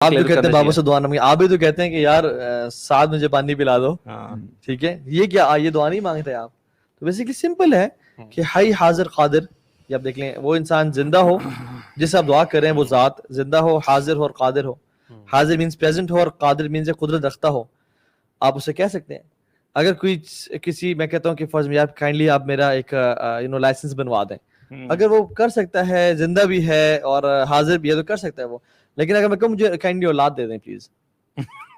آپ جو کہتے ہیں بابا سے دعا نہ مانگیں, آپ بھی تو کہتے ہیں کہ یار ساتھ مجھے پانی پلا دو, ٹھیک ہے, یہ کیا یہ دعا نہیں مانگتے آپ؟ تو بیسیکلی سمپل ہے کہ حی حاضر قادر, یہ آپ دیکھ لیں وہ انسان زندہ ہو جس سے آپ دعا کریں وہ ذات زندہ ہو, حاضر ہو اور قادر ہو. حاضر مینس پریزنٹ ہو اور قادر مینس قدرت رکھتا ہو. آپ اسے کہہ سکتے ہیں. اگر کوئی کسی, میں کہتا ہوں کہ فرض میں آپ کائنڈلی آپ میرا ایک لائسنس بنوا دیں, اگر وہ کر سکتا ہے, زندہ بھی ہے اور حاضر بھی ہے تو کر سکتا ہے وہ. لیکن اگر میں کہوں مجھے کائنڈلی اولاد دے دیں پلیز,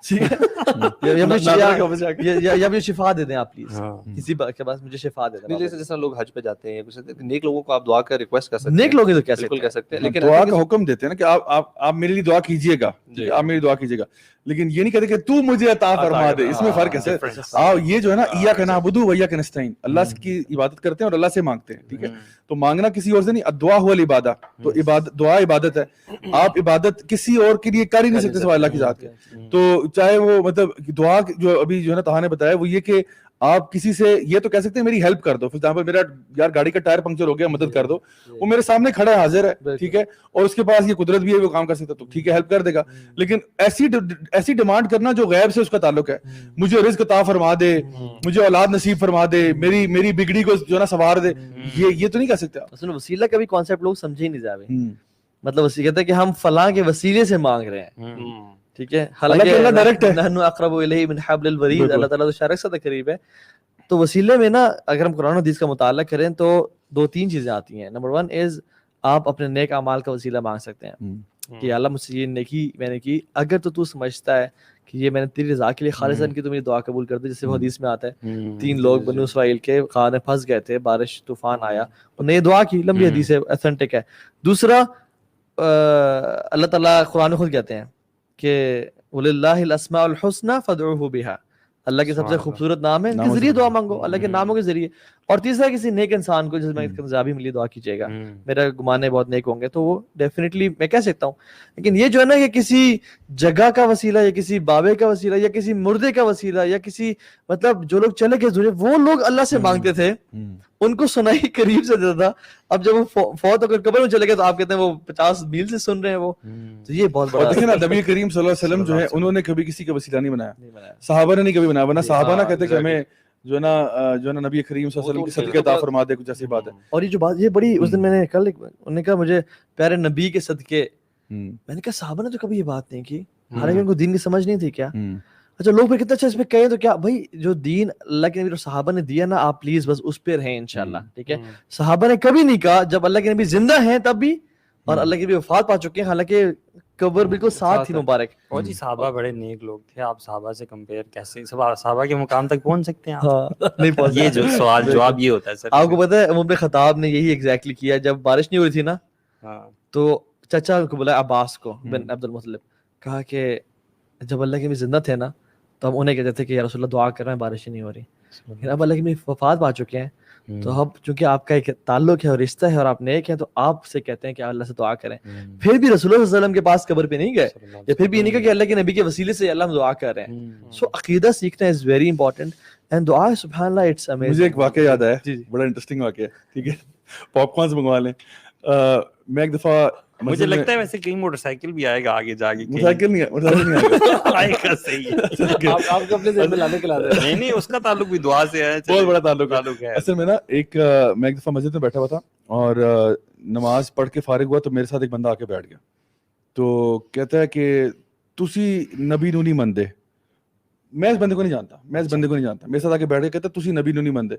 ٹھیک ہے, یا مجھے شفا دے دیں آپ پلیز, کسی کے پاس مجھے شفا دے دیں. جیسے جس طرح لوگ حج پہ جاتے ہیں, نیک لوگوں کو آپ دعا کا ریکویسٹ کر سکتے ہیں, نیک لوگ تو کہہ سکتے ہیں, لیکن دعا کا حکم دیتے ہیں نا کہ آپ میرے لیے دعا کیجیے گا, آپ میری دعا کیجیے گا, لیکن یہ نہیں کہتے کہ تو مجھے عطا فرما دے. اس میں فرق ہے سر. یہ جو ہے نا ایاک نعبد و ایاک نستعین, اللہ کی عبادت کرتے ہیں اور اللہ سے مانگتے ہیں, ٹھیک ہے. تو مانگنا کسی اور سے نہیں, دعا ہوا العبادہ, تو دعا عبادت ہے. آپ عبادت کسی اور کے لیے کر ہی نہیں سکتے سوائے اللہ کی ذات کے. تو چاہے وہ مطلب دعا جو ابھی جو ہے نا طاہر نے بتایا, وہ یہ کہ آپ کسی سے یہ تو کہہ سکتے ہیں میری ہیلپ کر دو. فار ایگزامپل میرا یار گاڑی کا ٹائر پنکچر ہو گیا, مدد کر دو. وہ میرے سامنے کھڑا ہے, حاضر ہے, ٹھیک ہے, اور اس کے پاس یہ قدرت بھی ہے, وہ کام کر سکتا ہے, تو ٹھیک ہے ہیلپ کر دے گا. لیکن ایسی ڈیمانڈ کرنا جو غیب سے اس کا تعلق ہے, مجھے رزق عطا فرما دے, مجھے اولاد نصیب فرما دے, میری بگڑی کو جو ہے نا سنوار دے, یہ تو نہیں کہہ سکتے. اصل وسیلہ کا بھی کانسیپٹ لوگ سمجھے ہی نہیں جاوے. مطلب وسیلہ کہتے ہیں کہ ہم فلاں کے وسیلے سے مانگ رہے ہیں, ٹھیک ہے, حالانکہ اللہ ڈائریکٹ ہے, نحن اقرب الیہ من حبل الورید, اللہ تعالیٰ تو شارک سے قریب ہے. تو وسیلے میں نا اگر ہم قرآن و حدیث کا مطالعہ کریں تو 2-3 چیزیں آتی ہیں. نمبر 1 از آپ اپنے نیک اعمال کا وسیلہ مانگ سکتے ہیں کہ اللہ مجھ سے یہ نیکی میں نے کی, اگر تو سمجھتا ہے کہ یہ میں نے تیری رضا کے لیے خالصاً کی, تو میری دعا قبول کر دے. جیسے وہ حدیث میں آتا ہے 3 لوگ بنو اسرائیل کے غار میں پھنس گئے تھے, بارش طوفان آیا, انہوں نے یہ دعا کی, لمبی حدیث ہے, ایتھنٹک ہے. دوسرا اللہ تعالیٰ قرآن میں خود کہتے ہیں کہ وَلِلَّهِ الْأَسْمَاءُ الْحُسْنَى فَادْعُوهُ بِهَا, اللہ کے سب سے خوبصورت نام ہے, ان کے ذریعے دعا مانگو, اللہ کے ناموں کے ذریعے. اور تیسرا کسی نیک انسان کو جس میں کامیابی ملی دعا کیجیے گا, میرا گمان ہے بہت نیک ہوں گے, تو وہ ڈیفینیٹلی میں کہہ سکتا ہوں. لیکن یہ جو ہے نا کہ کسی جگہ کا وسیلہ یا کسی بابے کا وسیلہ یا کسی مردے کا وسیلہ یا کسی مطلب جو لوگ چلے گئے وہ لوگ اللہ سے مانگتے تھے, ان کو سنائی قریب سے دیتا تھا. اب جب وہ فوت ہو کر قبر میں چلے گئے تو آپ کہتے ہیں وہ 50 میل سے سن رہے ہیں وہ, تو یہ بہت بڑا. دیکھیں نا نبی کریم صلی اللہ علیہ وسلم جو ہے انہوں نے کبھی کسی کا وسیلہ نہیں بنایا, صحابہ نے نہیں کبھی بنایا, ورنہ صحابہ نہ کہتے کہ ہمیں جو ہے نا نبی کریم صلی اللہ علیہ وسلم کی صدقے عطا فرما دے, کچھ ایسی بات ہے. اور یہ جو بات یہ بڑی, اس دن میں نے کل انہوں نے کہا مجھے پیارے نبی کے صدقے, میں نے کہا صحابہ نے تو کبھی یہ بات نہیں کی, حالانکہ ان کو دین کی سمجھ نہیں تھی کیا. اچھا لوگ پھر کتنا اچھا اس پہ کہیں تو کیا بھائی جو دین اللہ کے نبی اور صحابہ نے دیا نا, آپ پلیز بس اس پہ رہیں انشاءاللہ, ٹھیک ہے. صحابہ نے کبھی نہیں کہا, جب اللہ کے نبی زندہ ہیں تب بھی, اور اللہ کے نبی وفات پا چکے ہیں, حالانکہ قبر بالکل ساتھ تھی مبارک. اور جی صحابہ بڑے نیک لوگ تھے, آپ صحابہ سے کمپیئر کیسے صحابہ کے مقام تک پہنچ سکتے ہیں آپ؟ نہیں پہنچ. یہ جو سوال جواب یہ ہوتا ہے سر. آپ کو پتہ ہے عمر بن خطاب نے یہی ایگزیکٹلی کیا, جب بارش نہیں ہو رہی تھی نا, تو چچا کو بلایا عباس کو بن عبد المطلب, کہا کہ جب اللہ کے نبی زندہ تھے نا تو ہم انہیں کہتے تھے کہ یا رسول اللہ دعا کر رہے ہیں بارش ہی نہیں ہو رہی, لیکن اب اللہ کے نبی وفات پا چکے ہیں, تو اب چونکہ آپ کا ایک تعلق ہے اور رشتہ ہے اور آپ نیک ہیں, تو آپ سے کہتے ہیں کہ اللہ سے دعا کریں. پھر بھی رسول اللہ صلی اللہ علیہ وسلم کے پاس قبر پہ نہیں گئے, یا پھر بھی یہ نہیں کہا کہ اللہ کے نبی کے وسیلے سے اللہ ہم دعا کر رہے ہیں. سو عقیدہ سیکھنا از ویری امپورٹنٹ, اینڈ دعا سبحان اللہ اٹس امیزنگ. مجھے ایک واقعہ یاد آیا, بڑا انٹرسٹنگ واقعہ ہے, ٹھیک ہے, پاپ کارنز منگوا لیں. میں ایک دفعہ, مجھے لگتا ہے ویسے کہیں موٹر سائیکل بھی آئے گا آگے جا کے. موٹرسائیکل نہیں آئے گا, صحیح ہے. آپ کو اپنے ذہن میں لانے کے لا دیں. نہیں اس کا تعلق بھی دعا سے ہے, بہت بڑا تعلق ہے. اصل میں نا میں ایک دفعہ مسجد میں بیٹھا ہوا تھا اور نماز پڑھ کے فارغ ہوا, تو میرے ساتھ ایک بندہ آ کے بیٹھ گیا. تو کہتا ہے کہ تسی نبی نو نہیں مندے. میں اس بندے کو نہیں جانتا, میرے ساتھ آ کے بیٹھ گیا, کہتا ہے تسی نبی نو نہیں مندے.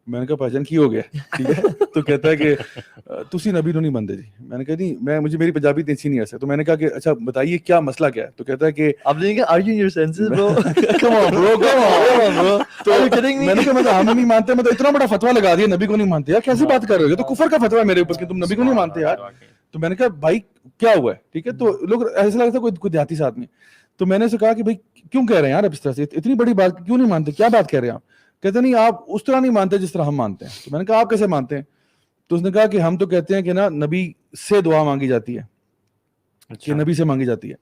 میں نے کہا بھائی کی ہو گیا, ٹھیک ہے. تو کہتا ہے کہ تسی نبی نو نہیں مندے جی. میں نے کہا نہیں, مجھے میری پنجابی اتنی اچھی نہیں ہے. تو میں نے کہا کہ اچھا بتائیے کیا مسئلہ کیا ہے. تو کہتا ہے کہ آپ نے کہا are you in your senses bro? come on bro. تو میں نے کہا میں تو ہم نہیں مانتے, میں تو اتنا بڑا فتویٰ لگا دیا نبی کو نہیں مانتے. یار کیسی بات کر رہے ہو, تو کفر کا فتویٰ ہے میرے اوپر کہ تم نبی کو نہیں مانتے یار. تو میں نے کہا بھائی کیا ہوا ہے, ٹھیک ہے. تو لوگ ایسا لگتا ہے کوئی دیہاتی سے آدمی. تو میں نے اسے کہا کہ بھائی کیوں کہہ رہے ہیں یار اب اس طرح سے, اتنی بڑی بات کیوں نہیں مانتے, کیا بات کہہ رہے ہیں آپ. کہتے نہیں آپ اس طرح نہیں مانتے جس طرح ہم مانتے ہیں. تو میں نے کہا آپ کیسے مانتے ہیں. تو اس نے کہا کہ ہم تو کہتے ہیں کہ نا نبی سے دعا مانگی جاتی ہے, کہ نبی سے مانگی جاتی ہے,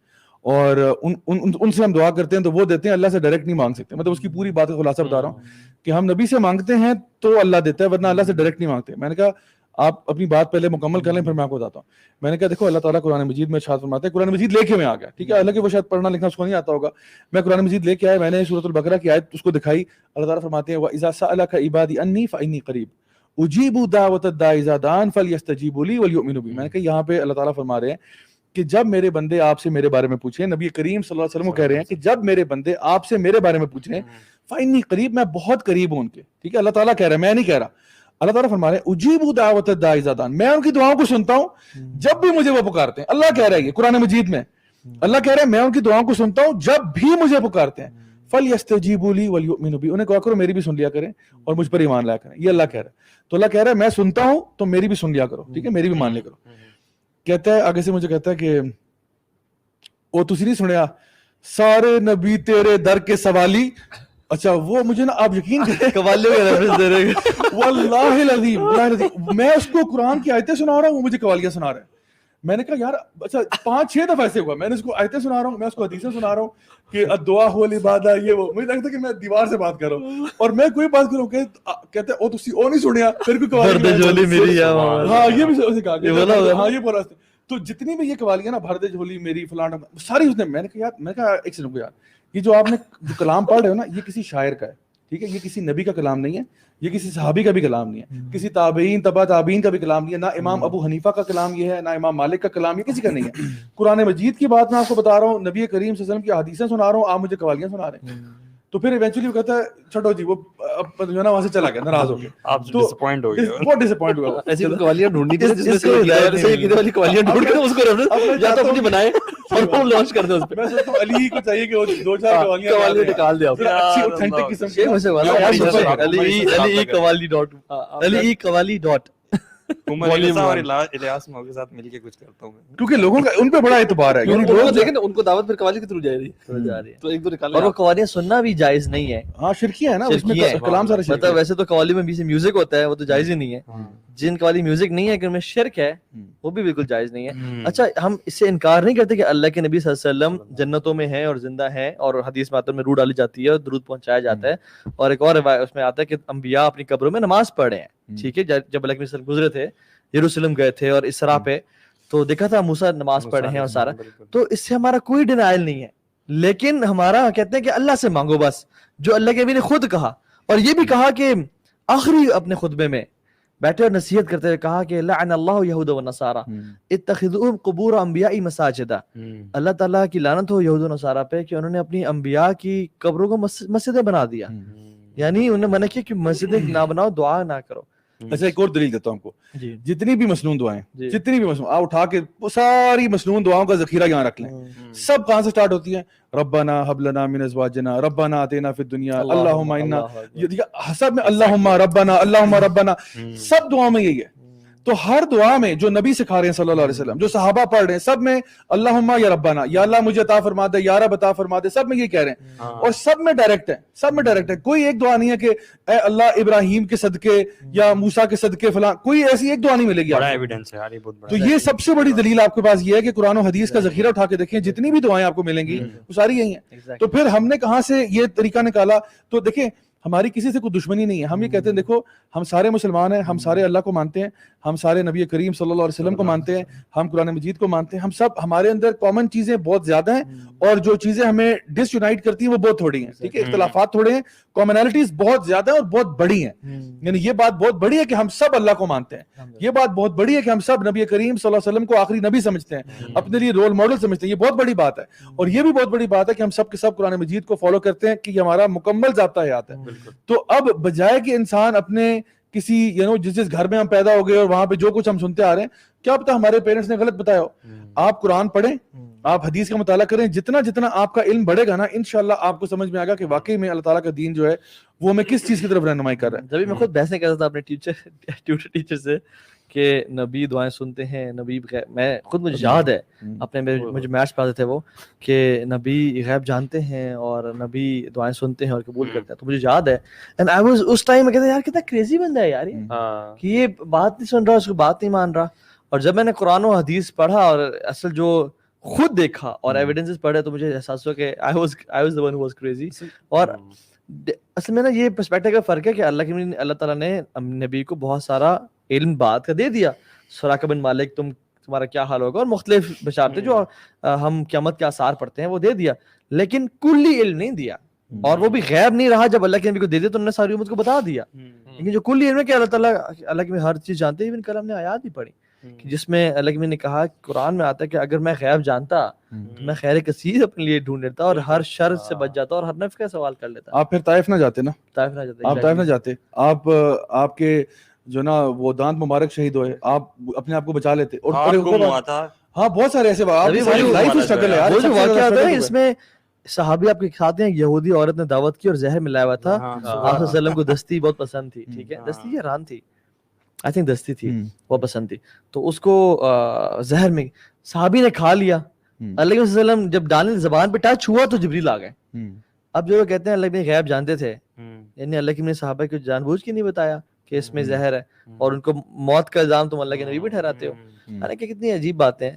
اور ان سے ہم دعا کرتے ہیں تو وہ دیتے ہیں, اللہ سے ڈائریکٹ نہیں مانگ سکتے. مطلب اس کی پوری بات کا خلاصہ بتا رہا ہوں کہ ہم نبی سے مانگتے ہیں تو اللہ دیتا ہے, ورنہ اللہ سے ڈائریکٹ نہیں مانگتے. میں نے کہا آپ اپنی بات پہلے مکمل کر لیں پھر میں آپ کو بتاتا ہوں. میں نے کہا دیکھو اللہ تعالیٰ قرآن مجید میں ارشاد فرماتے ہیں, قرآن مجید لے کے میں آ گیا, ٹھیک ہے, حالانکہ وہ شاید پڑھنا لکھنا اس کو نہیں آتا ہوگا, میں قرآن مجید لے کے آیا, میں نے سورۃ البقرہ کی آیت اس کو دکھائی. اللہ تعالیٰ فرماتے ہیں وَإِذَا سَأَلَكَ عِبَادِي عَنِّي فَإِنِّي قَرِيبٌ أُجِيبُ دَعْوَةَ الدَّاعِ إِذَا دَعَانِ فَلْيَسْتَجِيبُوا لِي وَلْيُؤْمِنُوا بِي. میں نے کہا یہاں پہ اللہ تعالیٰ فرما رہے ہیں کہ جب میرے بندے آپ سے میرے بارے میں پوچھیں, نبی کریم صلی اللہ علیہ وسلم کو کہہ رہے ہیں کہ جب میرے بندے آپ سے میرے بارے میں پوچھیں فَإِنِّي قَرِيب, میں بہت قریب ہوں ان کے, ٹھیک ہے, اللہ تعالیٰ کہہ رہا ہے, میں نہیں کہہ رہا. اللہ تعالیٰ فرما رہے ہیں اجیبوا دعوت الداعی اذا دعان, میں ان کی دعاؤں کو سنتا ہوں جب بھی مجھے وہ پکارتے ہیں. اللہ کہہ رہا ہے یہ قرآن مجید میں, اللہ کہہ رہا ہے میں ان کی دعاؤں کو سنتا ہوں جب بھی مجھے پکارتے ہیں. فَلْيَسْتَجِيبُوا لِي وَلْيُؤْمِنُوا بِي, انہیں کہا کرو میری بھی سن لیا کریں اور مجھ پر ایمان لایا کریں. یہ اللہ کہہ رہا ہے. تو اللہ کہہ رہا ہے میں سنتا ہوں تو میری بھی سن لیا کرو, ٹھیک ہے, میری بھی مان لیا کرو. کہتا ہے آگے سے مجھے کہتا ہے کہ وہ تسی نہیں سنیا سارے نبی تیرے در کے سوالی. اچھا وہ مجھے نا آپ یقین کریں قوالیوں کا ریفرنس دے رہے ہیں واللہ العظیم میں اس کو قرآن کی آیتیں سنا رہا ہوں, وہ مجھے قوالیاں سنا رہے ہیں. میں نے کہا یار اچھا 5-6 دفعہ ایسے ہوا, میں نے اس کو آیتیں سنا رہا ہوں, میں اس کو حدیثیں سنا رہا ہوں کہ الدعاء هو العبادہ, یہ وہ, مجھے لگتا ہے کہ میں دیوار سے بات کر رہا ہوں اور میں کوئی بات کروں کہ کہتے او تسی او نہیں سنیا پھر کوئی قوالی جھولی میری, ہاں یہ بھی اسے کہا کہ ہاں یہ بولا. تو جتنی بھی یہ قوالیاں نا بھر دے جھولی میری فلاں ساری اس نے, میں نے کہا یار, میں کہا ایک سیکنڈ کو یار, یہ جو آپ نے جو کلام پڑھ رہے ہو نا یہ کسی شاعر کا ہے, ٹھیک ہے, یہ کسی نبی کا کلام نہیں ہے, یہ کسی صحابی کا بھی کلام نہیں ہے, کسی تابعین تبع تابعین کا بھی کلام نہیں ہے, نہ امام ابو حنیفہ کا کلام یہ ہے, نہ امام مالک کا کلام, یہ کسی کا نہیں ہے. قرآن مجید کی بات میں آپ کو بتا رہا ہوں, نبی کریم صلی اللہ علیہ وسلم کی حدیثیں سنا رہا ہوں, آپ مجھے قوالیاں سنا رہے ہیں. تو پھر ایونچولی وہ کہتا ہے چھوڑو جی, وہ جو ہے نا وہاں سے چلا گیا ناراض ہو کے, آپ ڈسپوائنٹ ہو گئے, بہت ڈسپوائنٹ ہوا. ایسی قوالیاں ڈھونڈنی تھی جس میں سے والی قوالیاں ڈھونڈ کے اس کو ریفرنس یا تو اپنی بنائے اور وہ لانچ کر دیں اس پہ. میں سوچتا ہوں علی کو چاہیے کہ وہ 2-4 قوالیاں نکال دے آپ اچھی اوتھینٹک قسم کی قوالی ڈاٹ عمر علیسا اور الیاس مو کے ساتھ مل کے کچھ کرتا ہوں میں, کیونکہ لوگوں کا ان پہ بڑا اعتبار ہے. دیکھیں نا ان کو دعوت پھر قوالی کے تھرو جا رہی ہے, تو ایک دو نکال, اور وہ قوالیاں سننا بھی جائز نہیں ہے. ہاں شرکیہ ہے نا, اس میں کلام سارا شرک مطلب ویسے تو قوالی میں بیچ میوزک ہوتا ہے, وہ تو جائز ہی نہیں ہے. جن قوالی میوزک نہیں ہے کہ ان میں شرک ہے وہ بھی بالکل جائز نہیں ہے. اچھا ہم اس سے انکار نہیں کرتے کہ اللہ کے نبی صلی اللہ علیہ وسلم جنتوں میں ہیں اور زندہ ہیں, اور حدیث میں میں روح ڈالی جاتی ہے اور درود پہنچایا جاتا ہے, اور ایک اور روایت اس میں آتا ہے کہ انبیاء اپنی قبروں میں نماز پڑھ رہے ہیں, ٹھیک ہے. جب اللہ کے نبی گزرے تھے, یروشلم گئے تھے اور اسراء پہ, تو دیکھا تھا موسیٰ نماز پڑھ رہے ہیں اور سارا, تو اس سے ہمارا کوئی ڈینائل نہیں ہے. لیکن ہمارا کہتے ہیں کہ اللہ سے مانگو بس, جو اللہ کے نبی نے خود کہا, اور یہ بھی کہا کہ آخری اپنے خطبے میں بیٹھے اور نصیحت کرتے ہوئے کہا کہ لعن اللہ یہود و نصارا اتخذوا قبور انبیاء مساجدا. اللہ تعالیٰ کی لعنت ہو یہود و نصارا پہ کہ انہوں نے اپنی انبیاء کی قبروں کو مسجدیں بنا دیا, یعنی انہوں نے منع کیا کہ مسجدیں نہ بناؤ, دعا نہ کرو. اچھا ایک اور دلیل دیتا ہوں آپ کو, جتنی بھی مسنون دعائیں, جتنی بھی مسنون, آپ اٹھا کے ساری مسنون دعاؤں کا ذخیرہ یہاں رکھ لیں. سب کہاں سے سٹارٹ ہوتی ہیں؟ ربنا حب لنا من ازواجنا ربنا آتینا فی الدنیا اللہم انا, سب میں اللہم ربنا, سب دعاؤں میں یہی ہے. تو ہر دعا میں جو نبی سکھا رہے ہیں صلی اللہ علیہ وسلم, جو صحابہ پڑھ رہے ہیں, سب میں اللہم یا ربنا, یا اللہ مجھے عطا فرما دے, یا رب عطا فرما دے, سب میں یہ کہہ رہے ہیں, اور سب میں ڈائریکٹ ہے, سب میں ڈائریکٹ ہے. کوئی ایک دعا نہیں ہے کہ اے اللہ ابراہیم کے صدقے یا موسیٰ کے صدقے فلاں, کوئی ایسی ایک دعا نہیں ملے گی. بڑا ایویڈنس ہے. تو یہ سب سے بڑی دلیل آپ کے پاس یہ ہے کہ قرآن و حدیث کا ذخیرہ اٹھا کے دیکھیں, جتنی بھی دعائیں آپ کو ملیں گی وہ ساری یہی ہیں. تو پھر ہم نے کہاں سے یہ طریقہ نکالا؟ تو دیکھیں ہماری کسی سے کوئی دشمنی نہیں ہے. ہم یہ کہتے ہیں دیکھو ہم سارے مسلمان ہیں, ہم سارے اللہ کو مانتے ہیں, ہم سارے نبی کریم صلی اللہ علیہ وسلم کو مانتے ہیں, ہم قرآن مجید کو مانتے ہیں, ہم سب, ہمارے اندر کامن چیزیں بہت زیادہ ہیں, اور جو چیزیں ہمیں ڈس یونائٹ کرتی ہیں وہ بہت تھوڑی ہیں, ٹھیک ہے. اختلافات تھوڑے ہیں, کامنالٹیز بہت زیادہ ہیں اور بہت بڑی ہیں. یعنی یہ بات بہت بڑی ہے کہ ہم سب اللہ کو مانتے ہیں, یہ بات بہت بڑی ہے کہ ہم سب نبی کریم صلی اللہ علیہ وسلم کو آخری نبی سمجھتے ہیں, اپنے لیے رول ماڈل سمجھتے ہیں. یہ بہت بڑی بات ہے. اور یہ بھی بہت بڑی بات ہے کہ ہم سب کے سب قرآن مجید کو فالو کرتے ہیں, کہ یہ ہمارا مکمل ضابطہ حیات ہے. تو اب بجائے کہ انسان اپنے کسی جس گھر میں ہم پیدا ہو گئے اور وہاں پہ جو کچھ ہم سنتے آ رہے ہیں, کیا پتا ہمارے پیرنٹس نے غلط بتایا ہو. آپ قرآن پڑھیں, آپ حدیث کا مطالعہ کریں, جتنا جتنا آپ کا علم بڑھے گا نا, انشاءاللہ آپ کو سمجھ میں آئے گا کہ واقعی میں اللہ تعالیٰ کا دین جو ہے وہ میں کس چیز کی طرف رہنمائی کر رہا ہے. جبھی میں خود بحث نہیں کرتا تھا اپنے ٹیچر سے کہ نبی دعائیں سنتے ہیں, نبی میں خود مجھے یاد ہے اپنے مجھے میتھس پڑھاتے تھے وہ کہ نبی غیب جانتے ہیں اور نبی دعائیں سنتے ہیں اور قبول کرتے ہیں. تو مجھے یاد ہے اینڈ آئی واز اس ٹائم میں کہتا یار کتنا کریزی بندہ ہے یار یہ, کہ یہ بات نہیں سن رہا, اس کو بات نہیں مان رہا. اور جب میں نے قرآن و حدیث پڑھا اور اصل جو خود دیکھا اور ایویڈنسز پڑھے, تو مجھے احساس ہوا کہ I was the one who was crazy. اور اصل میں نا یہ پرسپیکٹیو کا فرق ہے کہ اللہ تعالیٰ نے نبی کو بہت سارا علم بات کا دے دیا, سراقہ بن مالک تمہارا کیا حال ہوگا, اور مختلف بشارتیں جو ہم قیامت کے آثار پڑھتے ہیں وہ دے دیا, لیکن کلی علم نہیں دیا, اور وہ بھی غیب نہیں رہا. جب اللہ کے نبی کو دے دیا تو انہوں نے ساری امت کو بتا دیا. لیکن جو کلی علم ہے کہ اللہ تعالیٰ اللہ کے ہر چیز جانتے ہیں, ابن کلام نے آیات بھی پڑھی جس میں اللہ کے نے کہا, قرآن میں آتا ہے کہ اگر میں غیب جانتا تو میں خیر کثیر اپنے لیے ڈھونڈ لیتا اور ہر شر سے بچ جاتا اور ہر نفع کا سوال کر لیتا. آپ پھر طائف نہ جاتے نا, طائف نہ جاتے, آپ طائف نہ جاتے, آپ کے جو نا وہ دانت مبارک شہید ہوئے, آپ اپنے آپ کو بچا لیتے. اور ہاں بہت سارے ایسے لائف اسٹرگل ہے. وہ جو واقعہ آتا ہے اس میں صحابی آپ کے ساتھ ہیں, یہودی عورت نے دعوت کی اور زہر ملایا ہوا تھا. آپ صلی اللہ علیہ وسلم کو دستی بہت پسند تھی, ٹھیک ہے, دستی یا ران تھی, آئی تھنک دستی تھی, بہت پسند تھی. تو اس کو زہر میں صحابی نے کھا لیا. اللہ کے وسلم جب ڈالنے زبان پہ ٹچ ہوا تو جبریل آ گئے. اب جو کہتے ہیں اللہ کے غیب جانتے تھے, یعنی اللہ کے صحابہ کو جان بوجھ کے نہیں بتایا کہ اس میں زہر ہے, اور ان کو موت کا الزام تم اللہ کے نبی بھی ٹھہراتے ہو. حالانکہ کتنی عجیب باتیں ہیں.